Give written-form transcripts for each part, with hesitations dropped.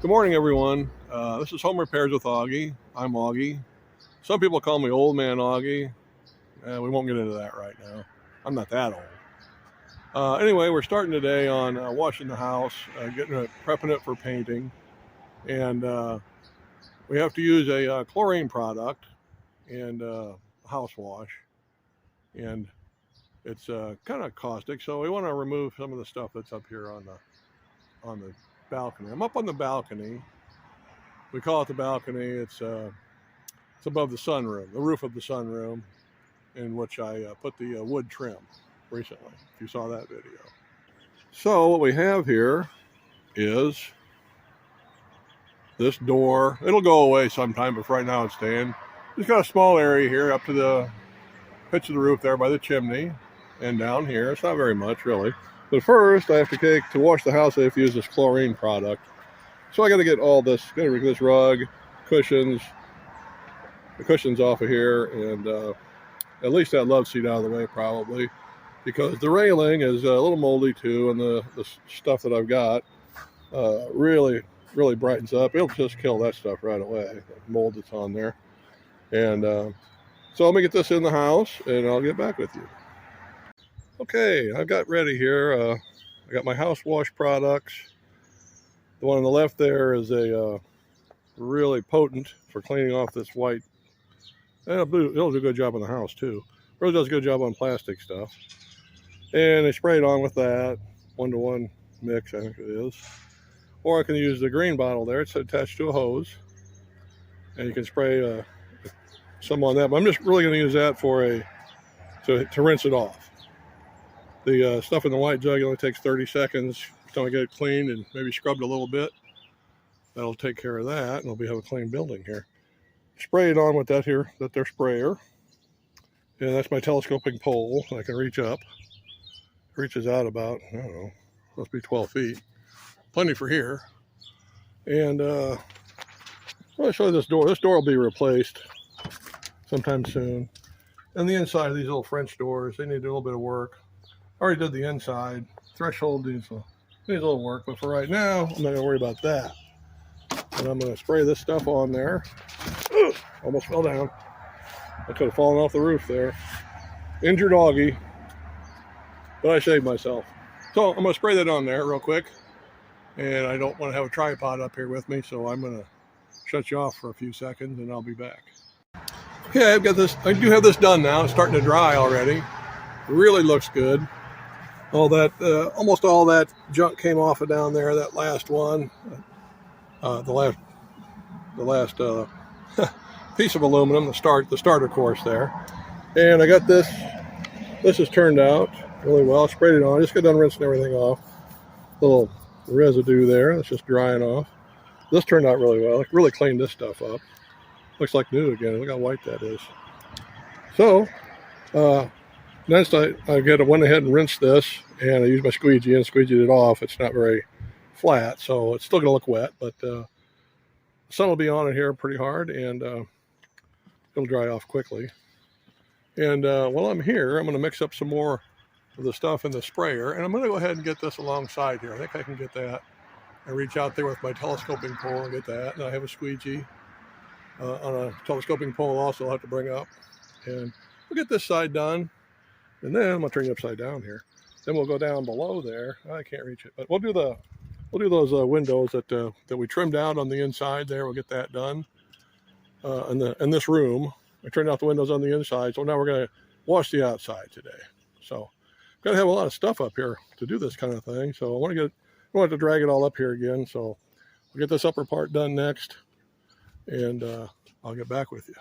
Good morning, everyone. This is Home Repairs with Augie. I'm Augie. Some people call me Old Man Augie. We won't get into that right now. I'm not that old. Anyway, we're starting today on washing the house, prepping it for painting, and we have to use a chlorine product and house wash, and it's kind of caustic. So we want to remove some of the stuff that's up here on the balcony. I'm up on the balcony. We call it the balcony. It's above the sunroom, the roof of the sunroom, in which I put the wood trim recently, if you saw that video. So what we have here is this door. It'll go away sometime, but right now it's staying. It's got a small area here up to the pitch of the roof there by the chimney, and down here. It's not very much, really. But first, I have to wash the house, I have to use this chlorine product. So I got to get all this, this rug, cushions, the cushions off of here, and at least that love seat out of the way, probably, because the railing is a little moldy too, and the stuff that I've got really brightens up. It'll just kill that stuff right away, the mold that's on there. And so let me get this in the house, and I'll get back with you. Okay, I've got ready here. I got my house wash products. The one on the left there is a really potent for cleaning off this white. It'll do a good job on the house too. Really does a good job on plastic stuff. And I spray it on with that 1-to-1 mix, I think it is. Or I can use the green bottle there. It's attached to a hose, and you can spray some on that. But I'm just really going to use that to rinse it off. The stuff in the white jug only takes 30 seconds until I get it cleaned and maybe scrubbed a little bit. That'll take care of that, and we'll have a clean building here. Spray it on with that their sprayer. And that's my telescoping pole. I can reach up. It reaches out about, I don't know, must be 12 feet. Plenty for here. And I'll show you this door. This door will be replaced sometime soon. And the inside of these little French doors, they need a little bit of work. I already did the inside. Threshold needs a little work, but for right now, I'm not going to worry about that. And I'm going to spray this stuff on there. Ugh, almost fell down. I could have fallen off the roof there. Injured Augie, but I saved myself. So I'm going to spray that on there real quick. And I don't want to have a tripod up here with me, so I'm going to shut you off for a few seconds, and I'll be back. Okay, I've got this. I do have this done now. It's starting to dry already. It really looks good. All that, almost all that junk came off of down there. That last one, the last piece of aluminum, the starter course there. And I got this. This has turned out really well. I sprayed it on. I just got done rinsing everything off. Little residue there. It's just drying off. This turned out really well. I really cleaned this stuff up. Looks like new again. Look how white that is. So, next I went ahead and rinsed this, and I used my squeegee and squeegeed it off. It's not very flat, so it's still going to look wet, but the sun will be on it here pretty hard, and it'll dry off quickly. And while I'm here, I'm going to mix up some more of the stuff in the sprayer, and I'm going to go ahead and get this alongside here. I think I can get that. I reach out there with my telescoping pole and get that, and I have a squeegee on a telescoping pole also I'll have to bring up. And we'll get this side done. And then I'm gonna turn you upside down here. Then we'll go down below there. I can't reach it, but we'll do those windows that we trimmed out on the inside there. We'll get that done. In this room, I turned out the windows on the inside. So now we're gonna wash the outside today. So I've got to have a lot of stuff up here to do this kind of thing. So I don't have to drag it all up here again. So we'll get this upper part done next, and I'll get back with you.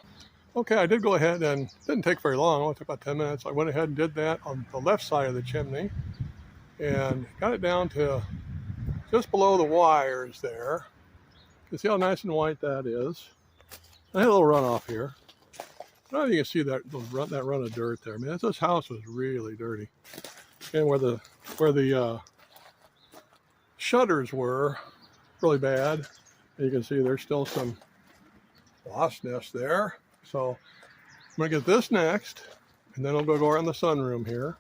Okay, I did go ahead, and it didn't take very long. It only took about 10 minutes. I went ahead and did that on the left side of the chimney and got it down to just below the wires there. You can see how nice and white that is. I had a little runoff here. I don't know if you can see that run of dirt there. Man, this house was really dirty. And where the shutters were really bad. You can see there's still some wasp nests there. So I'm going to get this next, and then I'll go around the sunroom here.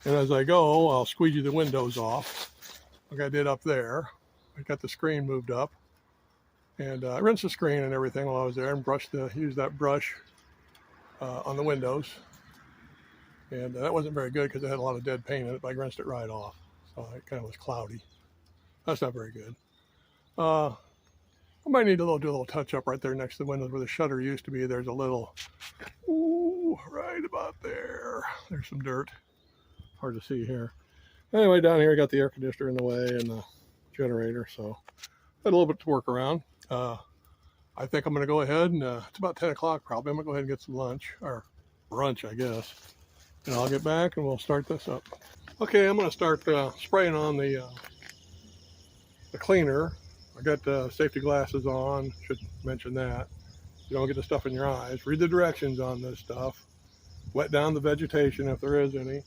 And as I go, I'll squeegee the windows off like I did up there. I got the screen moved up. And I rinsed the screen and everything while I was there, and used that brush on the windows. And that wasn't very good because it had a lot of dead paint in it, but I rinsed it right off. So it kind of was cloudy. That's not very good. I might need to do a little touch up right there next to the windows where the shutter used to be. There's a little, ooh, right about there. There's some dirt. Hard to see here. Anyway, down here I got the air conditioner in the way and the generator, so I had a little bit to work around. I think I'm going to go ahead and it's about 10 o'clock probably. I'm going to go ahead and get some lunch, or brunch, I guess. And I'll get back and we'll start this up. Okay, I'm going to start spraying on the cleaner. I got safety glasses on, should mention that. You don't get the stuff in your eyes. Read the directions on this stuff. Wet down the vegetation if there is any,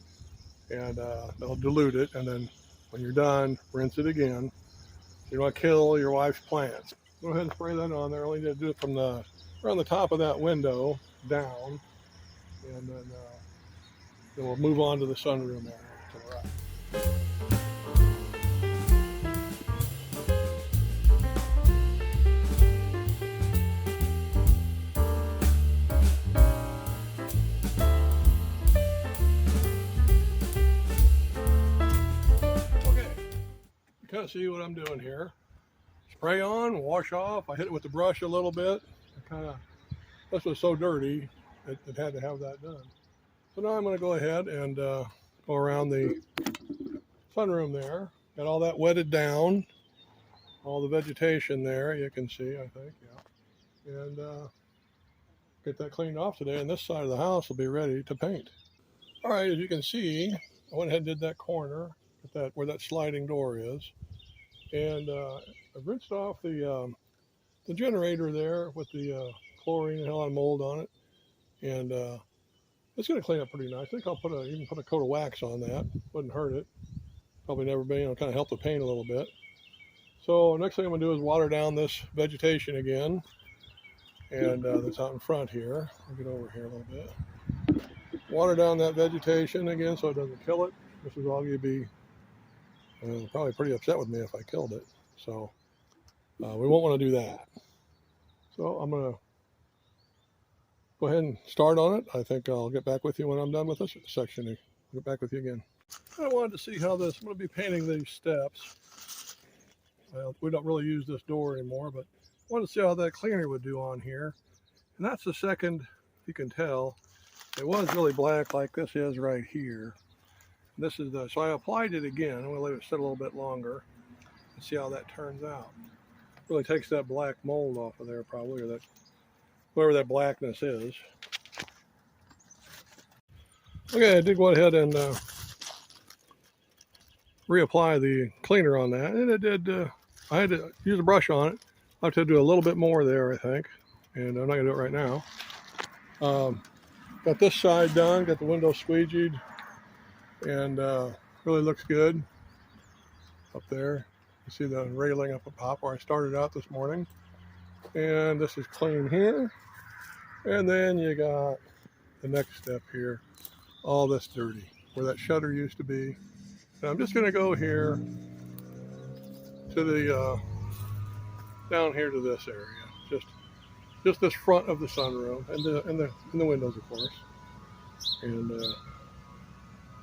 and they'll dilute it, and then when you're done, rinse it again. You don't want to kill your wife's plants. Go ahead and spray that on there. Only need to do it from around the top of that window down, and then we'll move on to the sunroom area to the right. Kind of see what I'm doing here. Spray on, wash off. I hit it with the brush a little bit. This was so dirty, it had to have that done. So now I'm going to go ahead and go around the sunroom there. Got all that wetted down, all the vegetation there, you can see, I think, yeah. And get that cleaned off today, and this side of the house will be ready to paint. All right, as you can see, I went ahead and did that corner, where that sliding door is. And I've rinsed off the generator there with the chlorine and a lot of mold on it. And it's going to clean up pretty nice. I think I'll even put a coat of wax on that. Wouldn't hurt it. Probably never been, kind of help the paint a little bit. So next thing I'm going to do is water down this vegetation again. And that's out in front here. I'll get over here a little bit. Water down that vegetation again so it doesn't kill it. Mrs. Augie would be probably pretty upset with me if I killed it. So we won't want to do that. So I'm going to go ahead and start on it. I think I'll get back with you when I'm done with this section. I'll get back with you again. I wanted to see how I'm going to be painting these steps. Well, we don't really use this door anymore, but I wanted to see how that cleaner would do on here. And that's the second, if you can tell, it was really black like this is right here. This is so I applied it again. I'm going to let it sit a little bit longer and see how that turns out. Really takes that black mold off of there probably, or that whatever that blackness is. Okay, I did go ahead and reapply the cleaner on that, and it did. I had to use a brush on it. I have to do a little bit more there, I think, and I'm not going to do it right now. Got this side done, got the window squeegeed, and really looks good up there. You see the railing up top where I started out this morning. And this is clean here. And then you got the next step here, all this dirty, where that shutter used to be. And I'm just going to go here to the down here to this area, just this front of the sunroom and the windows, of course. And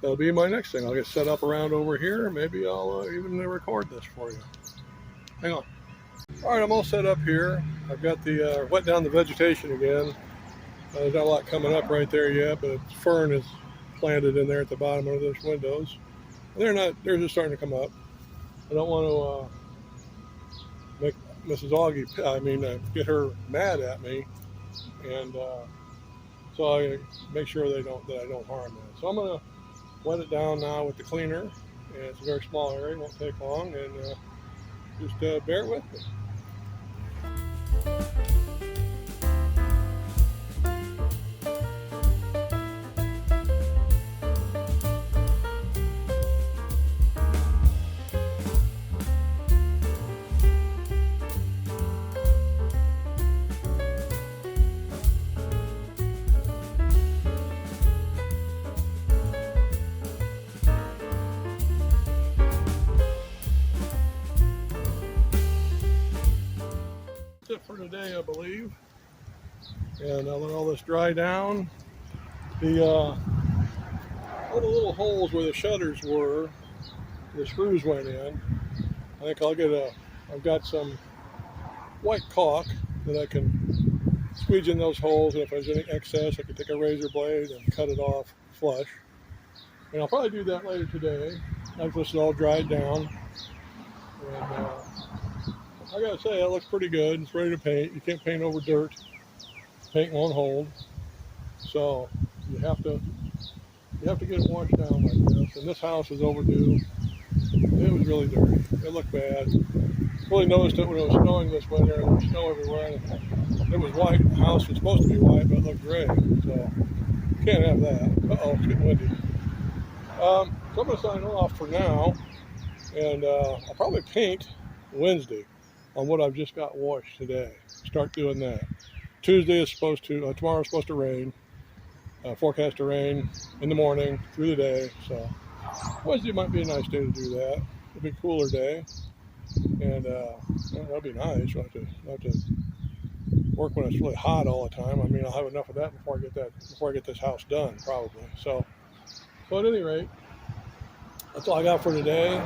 that'll be my next thing. I'll get set up around over here. Maybe I'll even record this for you. Hang on. All right, I'm all set up here. I've got the wet down the vegetation again. There's not a lot coming up right there yet, but fern is planted in there at the bottom of those windows. They're just starting to come up. I don't want to make Mrs. Augie, get her mad at me, and so I make sure that I don't harm them. So I'm gonna wet it down now with the cleaner, and it's a very small area, it won't take long, and just bear with me. And I'll let all this dry down. All the little holes where the shutters were, the screws went in. I think I've got some white caulk that I can squeeze in those holes, and if there's any excess, I can take a razor blade and cut it off flush. And I'll probably do that later today after this is all dried down. And I gotta say, that looks pretty good. It's ready to paint. You can't paint over dirt. Paint won't hold. So you have to get it washed down like this. And this house is overdue. It was really dirty. It looked bad. Really noticed it when it was snowing this winter, and there was snow everywhere. It was white. The house was supposed to be white, but it looked gray. So can't have that. Uh-oh, it's getting windy. So I'm going to sign off for now, and I'll probably paint Wednesday on what I've just got washed today. Start doing that. Tuesday is tomorrow's supposed to rain. Forecast to rain in the morning through the day. So Wednesday might be a nice day to do that. It'll be a cooler day, and that'll be nice. I'll have to work when it's really hot all the time. I mean, I'll have enough of that before I get this house done, probably. So at any rate, that's all I got for today.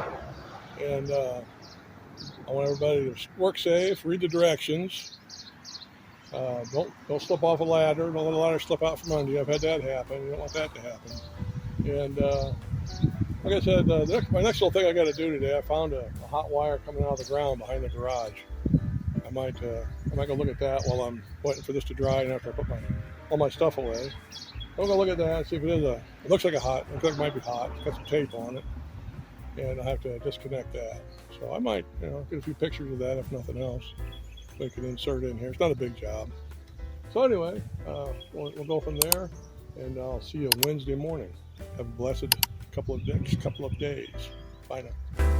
And I want everybody to work safe, read the directions. Don't slip off a ladder. Don't let a ladder slip out from under you. I've had that happen. You don't want that to happen. And like I said, my next little thing I got to do today, I found a hot wire coming out of the ground behind the garage. I might go look at that while I'm waiting for this to dry and after I put all my stuff away. I'm gonna look at that and see if it looks like it might be hot. It's got some tape on it, and I have to disconnect that. So I might, get a few pictures of that if nothing else. We can insert it in here. It's not a big job. So anyway, we'll go from there, and I'll see you Wednesday morning. Have a blessed couple of days. Bye now.